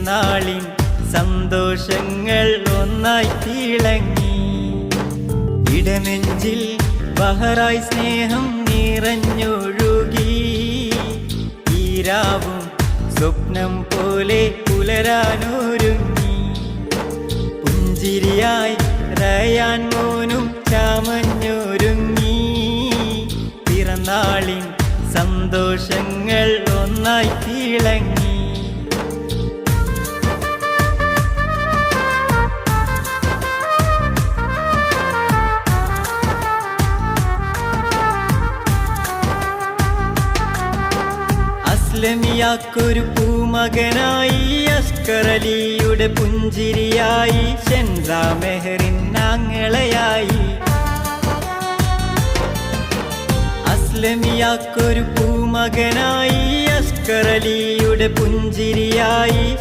നാളിൻ സന്തോഷങ്ങൾ ഒന്നായി തിളങ്ങി. ഇടനെഞ്ചിൽ ബഹറായി സ്നേഹം നിറഞ്ഞൊഴുകി. ഈരാവും സ്വപ്നം പോലെ പുലരാനൊരുങ്ങി. പുഞ്ചിരിയായി റയാൻ മോനും ചാമഞ്ഞൊരുങ്ങി. പിറന്നാളിൻ സന്തോഷങ്ങൾ ഒന്നായി തിളങ്ങി. അസ്ലമിയാക്കൊരു പൂമകനായി, അസ്കറലിയുടെ പുഞ്ചിരിയായി, ഷെൻസാ മെഹറിൻ ആങ്ങളയായി. അസ്ലമിയാക്കൊരു പൂമകനായി, അസ്കറലിയുടെ പുഞ്ചിരിയായി,